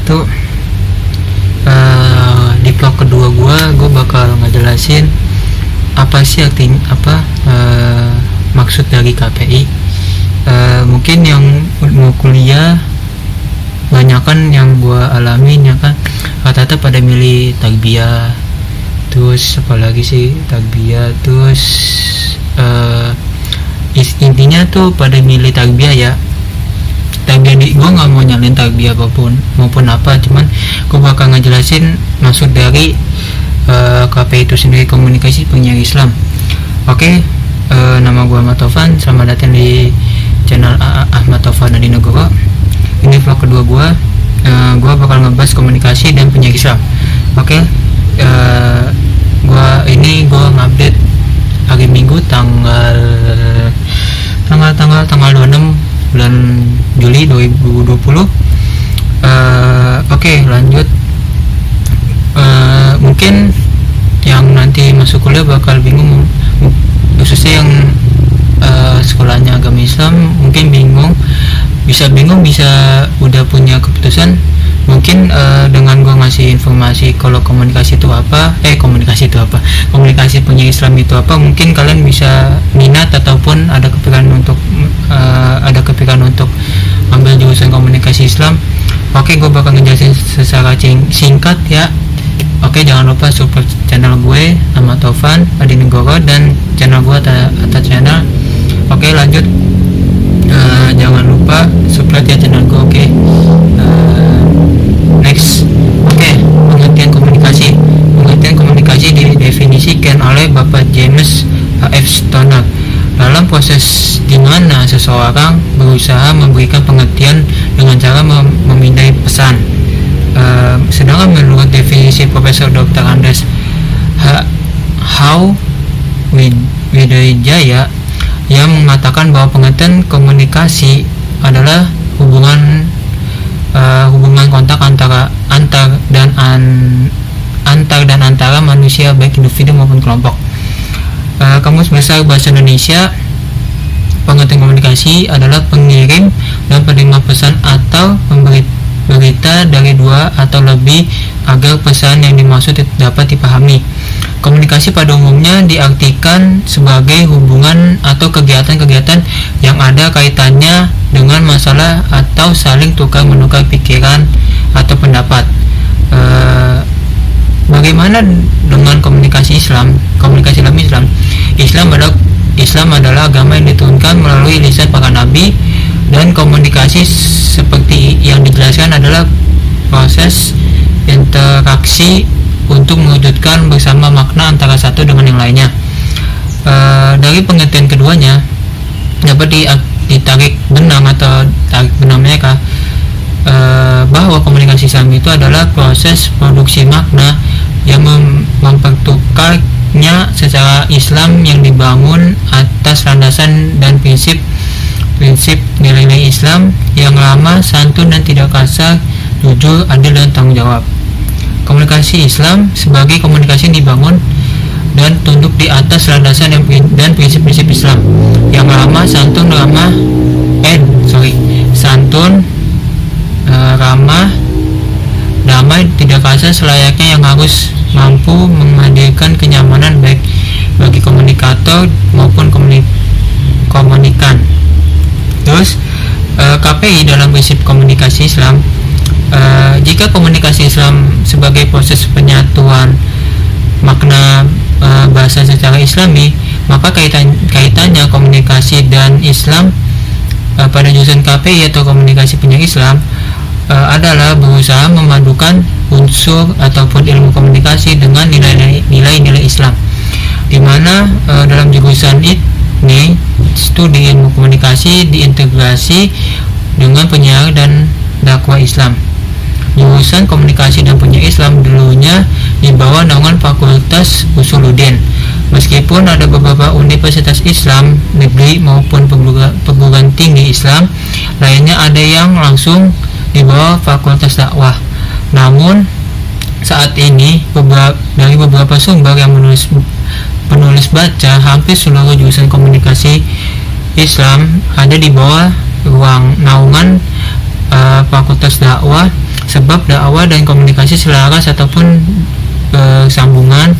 wabarakatuh. Di vlog kedua gue bakal ngejelasin apa sih maksud dari KPI. Mungkin yang mau kuliah banyakan yang gue alamin ya kan, rata-rata pada milih takbiah, terus apalagi sih takbiah, terus intinya tuh pada milih takbiah ya. Takbiah gue nggak mau nyalin takbiah maupun apa, cuman gue bakal ngejelasin maksud dari KPI itu sendiri, komunikasi penyiar Islam. Oke, nama gue Ahmad Taufan, selamat datang di channel Ahmad Taufan Adinegoro. Ini vlog kedua gue bakal ngebahas komunikasi dan penyiar Islam. Oke, gue ngupdate hari Minggu tanggal 26 bulan Juli 2020. Oke, lanjut. Mungkin yang nanti masuk kuliah bakal bingung, khususnya yang sekolahnya agama Islam mungkin bisa udah punya keputusan. Mungkin dengan gue ngasih informasi kalau komunikasi penyiar Islam itu apa, mungkin kalian bisa minat ataupun ada kepikiran untuk ambil jurusan komunikasi Islam. Oke, gue bakal ngejelasin secara singkat ya. Oke, jangan lupa support channel gue Ahmad Taufan Adinegoro dan channel gue atas channel. Oke, lanjut. Jangan lupa subscribe ya channel gue. Oke. Next. Oke, pengertian komunikasi didefinisikan oleh Bapak James F. Stoner dalam proses di mana seseorang berusaha memberikan pengertian dengan cara memindai pesan. Sedangkan menurut definisi Profesor Dr. Andreas Wijaya yang mengatakan bahwa pengertian komunikasi adalah hubungan kontak antara manusia, baik individu maupun kelompok. Kamus Besar Bahasa Indonesia, pengertian komunikasi adalah pengirim dan penerima pesan atau pemberi berita dari dua atau lebih agar pesan yang dimaksud dapat dipahami. Komunikasi pada umumnya diartikan sebagai hubungan atau kegiatan-kegiatan yang ada kaitannya dengan masalah atau saling tukar-menukar pikiran atau pendapat. Bagaimana dengan komunikasi Islam? Islam adalah agama yang diturunkan melalui lisan para nabi, dan komunikasi seperti yang dijelaskan adalah proses interaksi untuk mewujudkan bersama makna antara satu dengan yang lainnya. Dari pengertian keduanya dapat ditarik benang atau tarik benang mereka bahwa komunikasi Islam itu adalah proses produksi makna yang mempertukarnya secara Islam yang dibangun atas landasan dan prinsip nilai-nilai Islam yang ramah, santun, dan tidak kasar, jujur, adil, dan tanggung jawab. Komunikasi Islam sebagai komunikasi yang dibangun dan tunduk di atas landasan dan prinsip-prinsip Islam yang ramah, santun, ramah, damai, tidak kasar, selayaknya, yang harus mampu menghadirkan kenyamanan baik bagi komunikator maupun komunikan. Terus KPI dalam prinsip komunikasi Islam, jika komunikasi Islam sebagai proses penyatuan makna bahasa secara Islami, maka kaitannya komunikasi dan Islam pada jurusan KPI atau komunikasi penyiar Islam adalah berusaha memadukan unsur ataupun ilmu komunikasi dengan nilai-nilai Islam, di mana dalam jurusan ini studi ilmu komunikasi diintegrasi dengan penyiar dan dakwah Islam. Jurusan komunikasi dan penyiar Islam dulunya di bawah naungan Fakultas Usuluddin. Meskipun ada beberapa universitas Islam negeri maupun perguruan tinggi Islam lainnya ada yang langsung di bawah Fakultas Dakwah. Namun saat ini dari beberapa sumber yang penulis baca, hampir seluruh jurusan komunikasi Islam ada di bawah ruang naungan Fakultas Dakwah sebab dakwah dan komunikasi selaras ataupun sambungan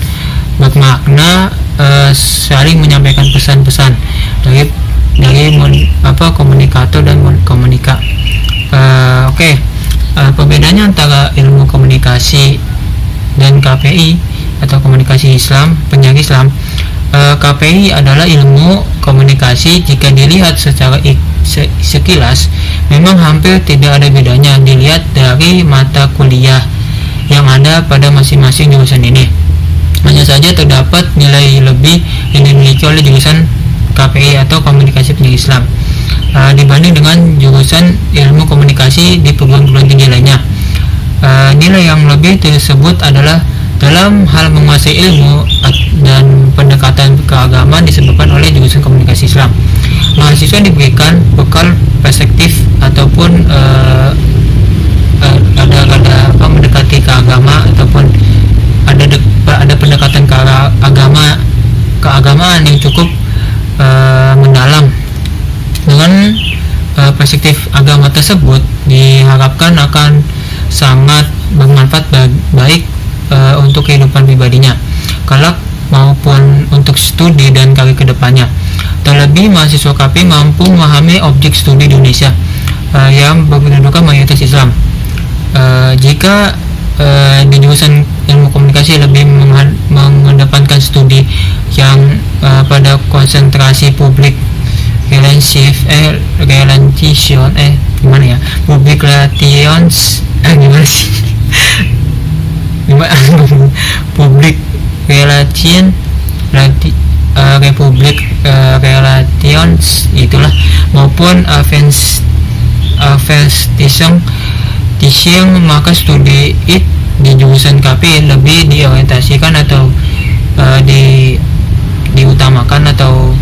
bermakna saling menyampaikan pesan-pesan dari komunikator dan komunika. Perbedaannya antara ilmu komunikasi dan KPI atau komunikasi Islam, penyaga Islam. KPI adalah ilmu komunikasi. Jika dilihat secara sekilas memang hampir tidak ada bedanya dilihat dari mata kuliah yang ada pada masing-masing jurusan ini. Hanya saja terdapat nilai lebih yang dimiliki oleh jurusan KPI atau komunikasi penyaga Islam dibanding dengan jurusan ilmu komunikasi di perguruan tinggi lainnya. Nilai yang lebih tersebut adalah dalam hal menguasai ilmu dan pendekatan keagamaan disebabkan oleh jurusan komunikasi Islam. Mahasiswa diberikan bekal perspektif ataupun ada mendekati ke agama ataupun ada pendekatan keagamaan yang cukup mendalam. Dengan perspektif agama tersebut diharapkan akan sangat bermanfaat baik untuk kehidupan pribadinya, kelak maupun untuk studi dan karir kedepannya. Terlebih mahasiswa KPI mampu memahami objek studi di Indonesia yang berkedudukan mayoritas Islam. Jika di jurusan ilmu komunikasi lebih mengedepankan studi yang pada konsentrasi public relations public relations public relation public relations itulah, maupun advertising, maka studi di jurusan KPI lebih diorientasikan atau diutamakan atau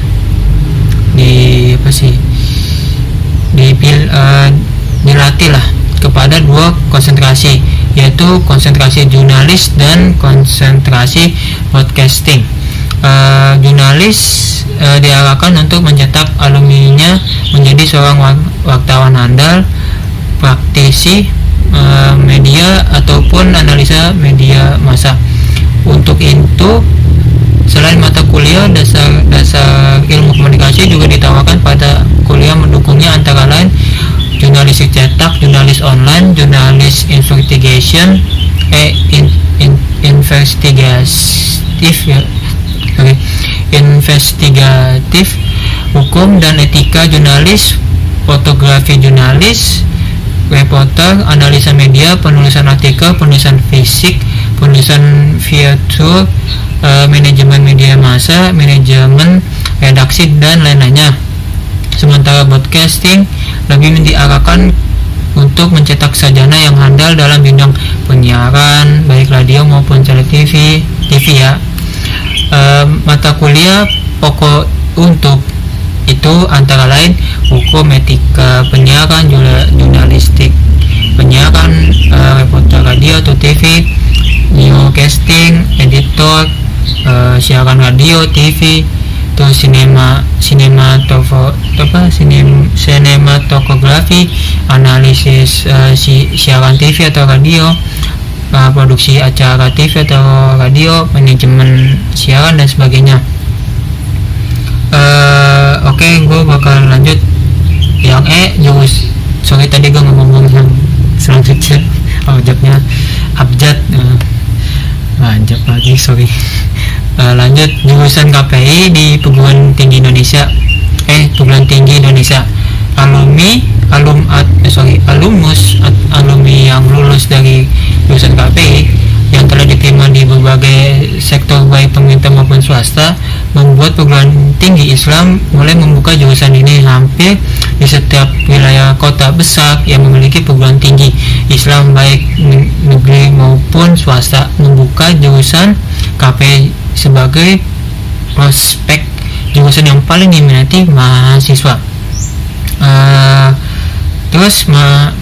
dilatih lah kepada dua konsentrasi, yaitu konsentrasi jurnalis dan konsentrasi broadcasting. Jurnalis diarahkan untuk mencetak alumninya menjadi seorang wartawan handal, praktisi media ataupun analisa media massa. Untuk itu, selain mata kuliah dasar ilmu komunikasi juga ditawarkan pada kuliah mendukungnya, antara lain jurnalistik cetak, jurnalis online, jurnalis investigatif investigatif, hukum dan etika jurnalis, fotografi jurnalis, reporter, analisa media, penulisan artikel, penulisan fisik, penulisan virtual, manajemen media massa, manajemen redaksi dan lain-lainnya. Sementara broadcasting lebih diarahkan untuk mencetak sarjana yang handal dalam bidang penyiaran, baik radio maupun TV ya. Mata kuliah pokok untuk itu antara lain hukum, etika penyiaran, jurnalistik penyiaran, reporter radio atau TV, newscasting, editor, siaran radio, TV, terus sinematografi, analisis siaran TV atau radio, produksi acara TV atau radio, manajemen siaran dan sebagainya. Gue bakal lanjut yang tadi gue ngomong yang selanjutnya abjad lagi, lanjut jurusan KPI di perguruan tinggi Indonesia alumni yang lulus dari jurusan KPI yang telah diterima di berbagai sektor baik pemerintah maupun swasta, membuat perguruan tinggi Islam mulai membuka jurusan ini hampir di setiap wilayah kota besar yang memiliki perguruan tinggi Islam baik negeri maupun swasta, membuka jurusan KPI sebagai prospek jurusan yang paling diminati mahasiswa. Terus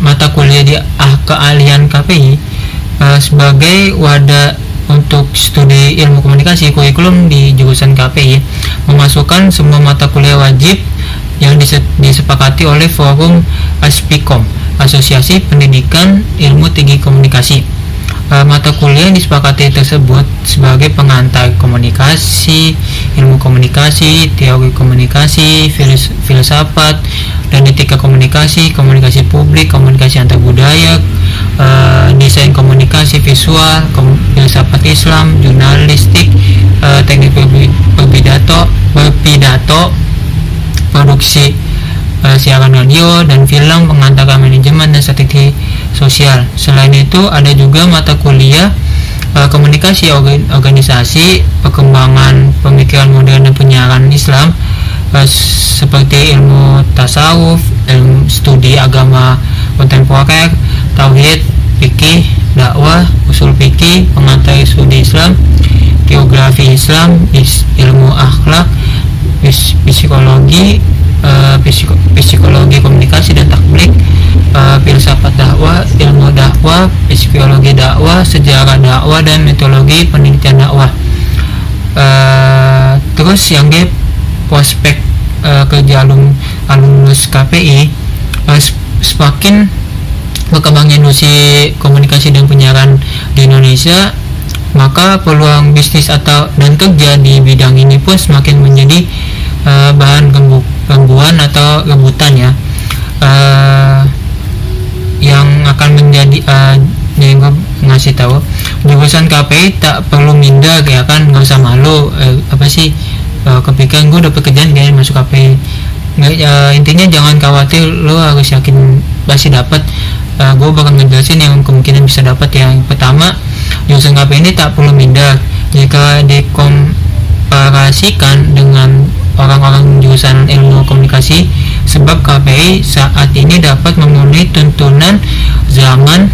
mata kuliah di keahlian KPI sebagai wadah untuk studi ilmu komunikasi. Kurikulum di jurusan KPI memasukkan semua mata kuliah wajib yang disepakati oleh forum Aspikom Asosiasi Pendidikan Ilmu Tinggi Komunikasi. Mata kuliah yang disepakati tersebut sebagai pengantar komunikasi, ilmu komunikasi, teori komunikasi, filsafat dan etika komunikasi, komunikasi publik, komunikasi antar budaya, desain komunikasi visual, filsafat Islam, jurnalistik, teknik berpidato, produksi siaran radio dan film, pengantar manajemen dan strategi sosial. Selain itu ada juga mata kuliah komunikasi organisasi, perkembangan pemikiran modern dan penyiaran Islam, seperti ilmu tasawuf, ilmu studi agama kontemporer, tauhid, fikih, dakwah, usul fikih, pengantar studi Islam, geografi Islam, ilmu akhlak, psikologi, psikologi komunikasi dan takblik, filsafat dakwah, ilmu dakwah, psikologi dakwah, sejarah dakwah dan metodologi penelitian dakwah. Terus yang G, prospek kerja alumnus KPI. Semakin berkembangnya industri komunikasi dan penyiaran di Indonesia, maka peluang bisnis dan kerja di bidang ini pun semakin menjadi bahan rembuan atau rebutan ya, yang akan menjadi yang gue ngasih tahu, jurusan KPI tak perlu minder ya kan, nggak usah malu. Kepikiran gue dapet kerjaan kayak masuk KPI, intinya jangan khawatir, lo harus yakin pasti dapat. Gue bakal ngejelasin yang kemungkinan bisa dapat. Yang pertama, jurusan KPI ini tak perlu minder jika dikomparasikan dengan orang-orang jurusan ilmu komunikasi, sebab KPI saat ini dapat memenuhi tuntunan zaman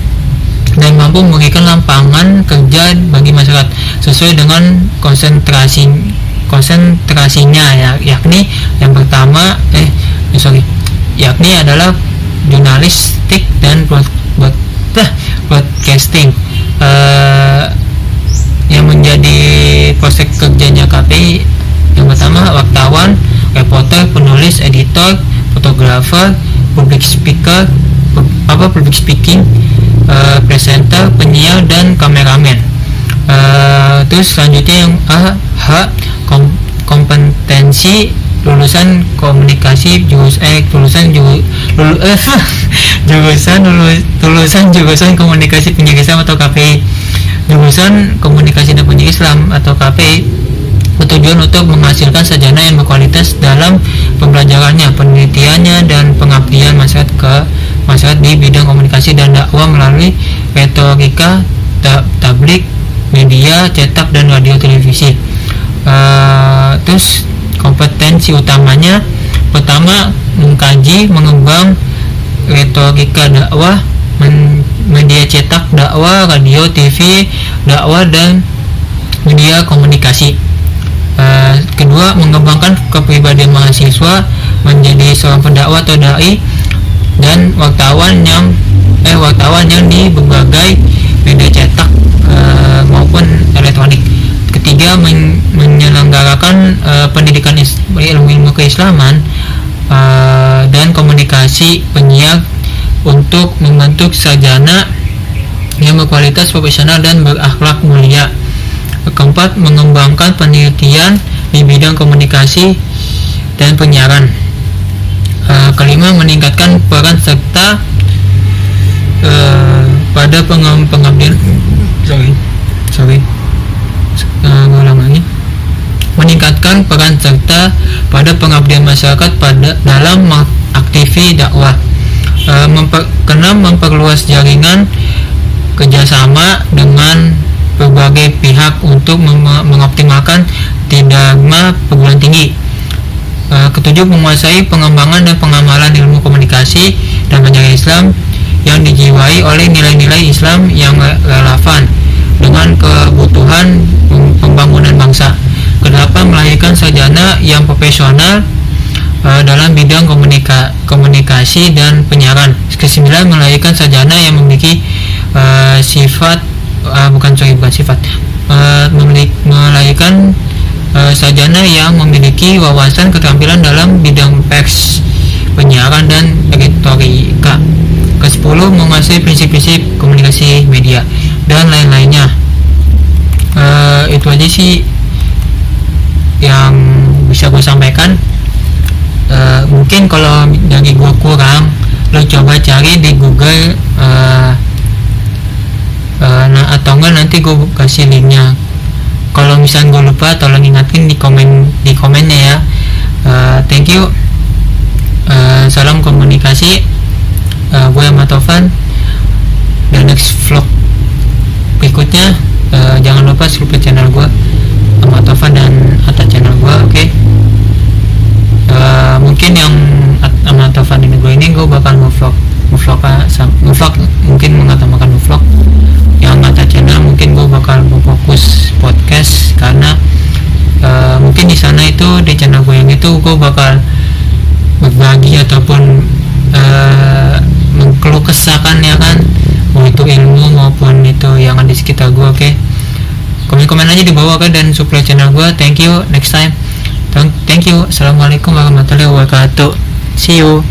dan mampu memberikan lapangan kerja bagi masyarakat sesuai dengan konsentrasinya ya, yakni yang pertama yakni adalah jurnalistik dan broadcasting. Yang menjadi prospek kerjanya KPI, yang pertama wartawan, reporter, penulis, editor, fotografer, public speaking, presenter, penyiar dan kameramen. Terus selanjutnya yang kompetensi lulusan komunikasi lulusan jurusan komunikasi penyiar Islam atau KPI. Jurusan komunikasi dan penyiar Islam atau KPI bertujuan untuk menghasilkan sarjana yang berkualitas dalam pembelajarannya, penelitiannya, dan pengabdian masyarakat di bidang komunikasi dan dakwah melalui retorika, tablik, media, cetak, dan radio televisi. Terus kompetensi utamanya, pertama mengkaji, mengembang retorika dakwah, media cetak dakwah, radio, TV, dakwah, dan media komunikasi. Kedua, mengembangkan kepribadian mahasiswa menjadi seorang pendakwah atau dai dan wartawan yang di berbagai media cetak maupun elektronik. Ketiga, menyelenggarakan pendidikan ilmu keislaman dan komunikasi penyiar untuk membentuk sarjana yang berkualitas, profesional, dan berakhlak mulia. Keempat, mengembangkan penelitian di bidang komunikasi dan penyiaran. Kelima, meningkatkan peran serta pada pengabdian meningkatkan peran serta pada pengabdian masyarakat dalam aktivi dakwah. Keenam, memperluas jaringan kerjasama dengan berbagai pihak untuk mengoptimalkan dharma perguruan tinggi. Ketujuh, menguasai pengembangan dan pengamalan ilmu komunikasi dan penyiaran Islam yang dijiwai oleh nilai-nilai Islam yang relevan dengan kebutuhan pembangunan bangsa. Kedelapan, melahirkan sarjana yang profesional dalam bidang komunikasi dan penyiaran. Kesembilan, melahirkan sarjana yang memiliki melahirkan sarjana yang memiliki wawasan keterampilan dalam bidang pers, penyiaran, dan retorika. ke-10 menguasai prinsip-prinsip komunikasi media dan lain-lainnya. Itu aja sih yang bisa gue sampaikan. Mungkin kalau dari gue kurang, lo coba cari di Google, atau enggak nanti gue kasih linknya. Kalau misalnya gue lupa, tolong ingatin di komennya ya. Thank you. Salam komunikasi. Gue Ahmad Taufan. Dan next vlog berikutnya, jangan lupa subscribe channel gue Ahmad Taufan dan Atta channel gue. Oke. Mungkin yang Ahmad Taufan ini gue bakal ngevlog mungkin mengatakan ngevlog. Yang Atta channel mungkin gue bakal fokus podcast, karena mungkin di sana itu, di channel gue yang itu, gue bakal berbagi ataupun mengkeluh kesahkan ya kan, mau itu ilmu maupun itu yang ada di sekitar gue. Oke. Komen aja di bawah kan, dan subscribe channel gue. Thank you. Next time. Thank you. Assalamualaikum warahmatullahi wabarakatuh. See you.